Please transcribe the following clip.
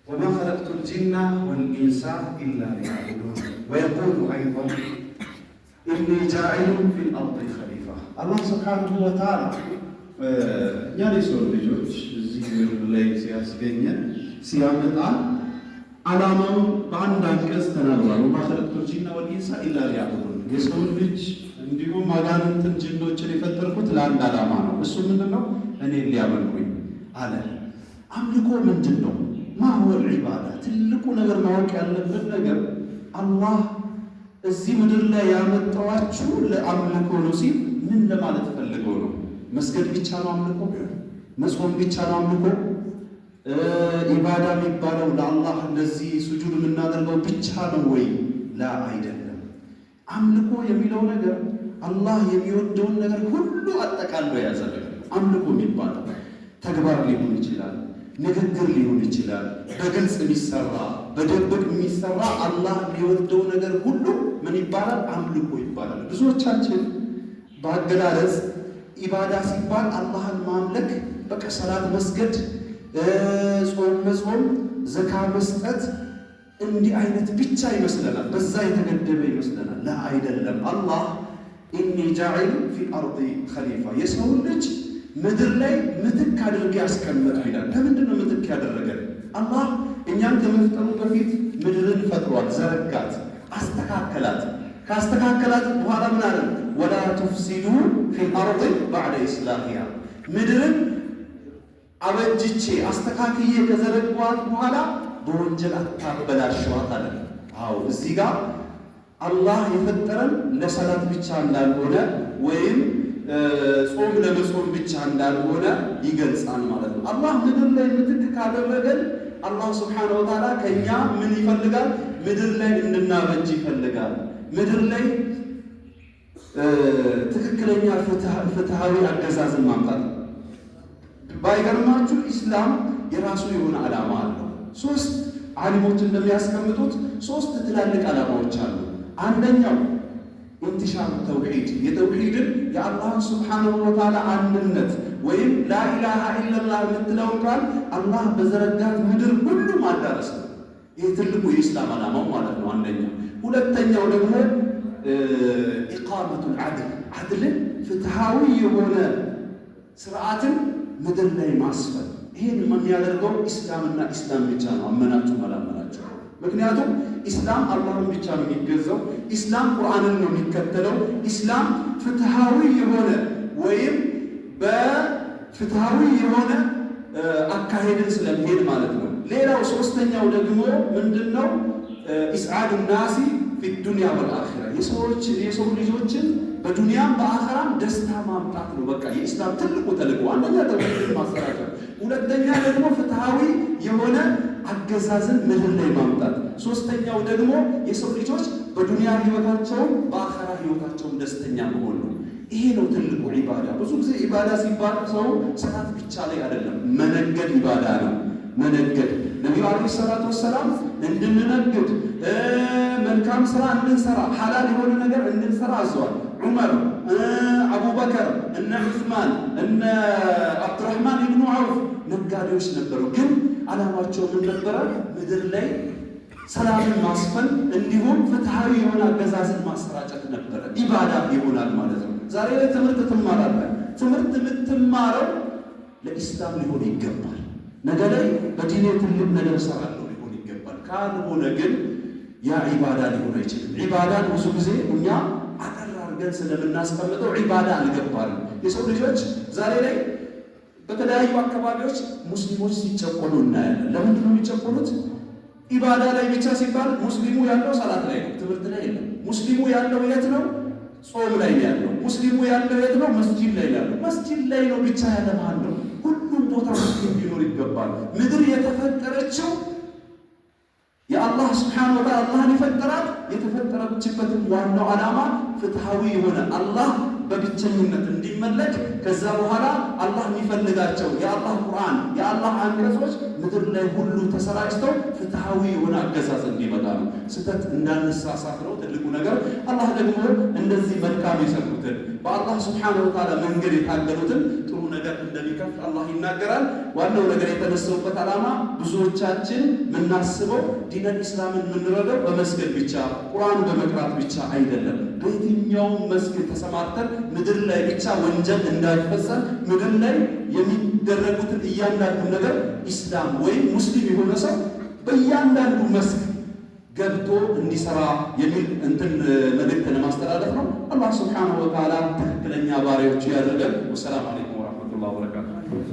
وما خلقت الجن والإنس إلا ليعبدون ويقول أيضا إني جاعل في الأرض خليفة الله سبحانه وتعالى يعني سؤال ልጆች እዚህ ላይ ሲያስገኘን ሲያመጣ ዓላማው በአንድ አንቀጽ ተናግሯል። وما خلقت الجن والإنس إلا ليعبدون የሰው ልጅ እንዲሁም አጋንንትን ጅኖችን የፈጠርኩት ለአንድ ዓላማ ነው። እሱ ምንድነው? እኔን ሊያመልኩኝ አለ። አምልኮ ምንድነው? ማወል ዒባዳ ትልቁ ነገር ማወቅ ያለብን ነገር አላህ እዚህ ምድር ላይ ያመጣዋችሁ ለአምልኮ ነው ሲል ምን ለማለት ፈልገው ነው? መስገድ ብቻ ነው አምልኮ? መጾም ብቻ ነው አምልኮ? ኢባዳ የሚባለው ለአላህ እንደዚህ ሱጁድ የምናደርገው ብቻ ነው ወይ? ላ አይደለም። አምልኮ የሚለው ነገር አላህ የሚወደውን ነገር ሁሉ አጠቃሎ የያዘ ነገር አምልኮ የሚባለው ተግባር ሊሆን ይችላል፣ ንግግር ሊሆን ይችላል፣ በግልጽ የሚሰራ በደብቅ የሚሰራ አላህ የሚወደው ነገር ሁሉ ምን ይባላል? አምልኮ ይባላል። ብዙዎቻችን በአገላለጽ ኢባዳ ሲባል አላህን ማምለክ በቃ ሰላት መስገድ፣ ጾም መጾም፣ ዘካ መስጠት እንዲህ አይነት ብቻ ይመስለናል። በዛ የተገደበ ይመስለናል። ላ አይደለም። አላህ ኢኒ ጃዒል ፊል አርዲ ኸሊፋ የሰው ልጅ ምድር ላይ ምትክ አድርጌ ያስቀመጥኩ ይላል። ለምንድን ነው ምትክ ያደረገን? አላህ እኛን ከመፍጠሩ በፊት ምድርን ፈጥሯል፣ ዘረጋት፣ አስተካከላት። ካስተካከላት በኋላ ምን አለ? ወላ ቱፍሲዱ ፊል አርዲ ባዕደ ኢስላሂሃ ምድርን አበጅቼ አስተካክዬ ከዘረጓት በኋላ በወንጀል አታበላሸዋት አለ። አዎ እዚህ ጋር አላህ የፈጠረን ለሰላት ብቻ እንዳልሆነ ወይም ጾም ለመጾም ብቻ እንዳልሆነ ይገልጻል ማለት ነው። አላህ ምድር ላይ ምትክ ካደረገን አላህ ሱብሓነሁ ወተዓላ ከኛ ምን ይፈልጋል? ምድር ላይ እንድናበጅ ይፈልጋል። ምድር ላይ ትክክለኛ ፍትሃዊ አገዛዝን ማምጣት። ባይገርማችሁ ኢስላም የራሱ የሆነ ዓላማ አለው። ሶስት ዓሊሞች እንደሚያስቀምጡት ሶስት ትላልቅ ዓላማዎች አሉ። አንደኛው ኢንቲሻር ተውሂድ የተውሂድን የአላህን ሱብሓነሁ ወተዓላ አንድነት ወይም ላኢላሃ ኢለላህ የምትለውን ቃል አላህ በዘረጋት ምድር ሁሉ ማዳረስ ነው። ይህ ትልቁ የኢስላም ዓላማው ማለት ነው። አንደኛው። ሁለተኛው ደግሞ ኢቃመቱል ዐድል ዐድልን ፍትሃዊ የሆነ ስርዓትን ምድር ላይ ማስፈን። ይህን የሚያደርገው ኢስላምና ኢስላም ብቻ ነው። አመናችሁ አላመናችሁ። ምክንያቱም ኢስላም አላህን ብቻ ነው የሚገዛው። ኢስላም ቁርአንን ነው የሚከተለው። ኢስላም ፍትሃዊ የሆነ ወይም በፍትሃዊ የሆነ አካሄድን ስለሚሄድ ማለት ነው። ሌላው ሶስተኛው ደግሞ ምንድነው? ኢስዓዱ ናሲ ፊ ዱንያ ወልአኺራ የሰው ልጆችን በዱንያም በአኺራም ደስታ ማምጣት ነው። በቃ የኢስላም ትልቁ ተልዕኮ አንደኛ ተውሂድን ማሰራጨት፣ ሁለተኛ ደግሞ ፍትሃዊ የሆነ አገዛዝን ምድር ላይ ማምጣት፣ ሶስተኛው ደግሞ የሰው ልጆች በዱንያ ህይወታቸውም በአኺራ ህይወታቸውም ደስተኛ መሆን ነው። ይሄ ነው ትልቁ ኢባዳ። ብዙ ጊዜ ኢባዳ ሲባል ሰው ሰላት ብቻ ላይ አይደለም፣ መነገድ ኢባዳ ነው። መነገድ ነቢዩ ዓለይሂ ሰላቱ ወሰላም እንድንነግድ መልካም ስራ እንድንሰራ ሐላል የሆነ ነገር እንድንሰራ አዘዋል። ዑመር፣ አቡበከር፣ እነ ዑስማን፣ እነ አብዱራህማን ኢብኑ ዐውፍ ነጋዴዎች ነበሩ። ግን ዓላማቸው ምን ነበረ? ምድር ላይ ሰላምን ማስፈን እንዲሁም ፍትሃዊ የሆነ አገዛዝን ማሰራጨት ነበረ። ኢባዳ ይሆናል ማለት ነው። ዛሬ ላይ ትምህርት ትማራለህ። ትምህርት የምትማረው ለኢስላም ሊሆን ይገባል። ነገ ላይ በዲኔ ትልቅ ነገር እሰራለሁ ሊሆን ይገባል። ካልሆነ ግን ያ ኢባዳ ሊሆን አይችልም። ኢባዳን ብዙ ጊዜ እኛ አጠር አድርገን ስለምናስቀምጠው ኢባዳ አልገባንም። የሰው ልጆች ዛሬ ላይ በተለያዩ አካባቢዎች ሙስሊሞች ሲጨቆኑ እናያለን። ለምንድን ነው የሚጨቆኑት? ኢባዳ ላይ ብቻ ሲባል ሙስሊሙ ያለው ሰላት ላይ ነው፣ ትምህርት ላይ የለም። ሙስሊሙ ያለው የት ነው? ጾም ላይ ያለው። ሙስሊሙ ያለው የት ነው? መስጂድ ላይ ያለው። መስጂድ ላይ ነው ብቻ ያለ ማን ነው? ሁሉም ቦታ ሙስሊም ሊኖር ይገባል። ምድር የተፈጠረችው የአላህ ስብሓነሁ ወተዓላ አላህን የፈጠራት የተፈጠረችበትን ዋናው ዓላማ ፍትሃዊ የሆነ አላህ በብቸኝነት እንዲመለክ ከዛ በኋላ አላህ የሚፈልጋቸው የአላህ ቁርአን የአላህ አንቀጾች ምድር ላይ ሁሉ ተሰራጭተው ፍትሃዊ የሆነ አገዛዝ እንዲመጣ ነው። ስህተት እንዳንሳሳት ነው ትልቁ ነገር። አላህ ደግሞ እንደዚህ መልካም የሰሩትን በአላህ ሱብሓነሁ ወተዓላ መንገድ የታገሉትን ጥሩ ነገር እንደሚከፍል አላህ ይናገራል። ዋናው ነገር የተነሳውበት ዓላማ ብዙዎቻችን የምናስበው ዲነል ኢስላምን የምንረዳው በመስገድ ብቻ ቁርአን በመቅራት ብቻ አይደለም። በየትኛውም መስጊድ ተሰማርተን ምድር ላይ ብቻ ወንጀል እንዳይፈጸም ምድር ላይ የሚደረጉትን እያንዳንዱ ነገር ኢስላም ወይም ሙስሊም የሆነ ሰው በእያንዳንዱ መስክ ገብቶ እንዲሰራ የሚል መልእክት ለማስተላለፍ ነው። አላህ ሱብሓነሁ ወተዓላ ትክክለኛ ባሪያዎች ያደርገን። ወሰላሙ አለይኩም ወራህመቱላሂ ወበረካቱሁ።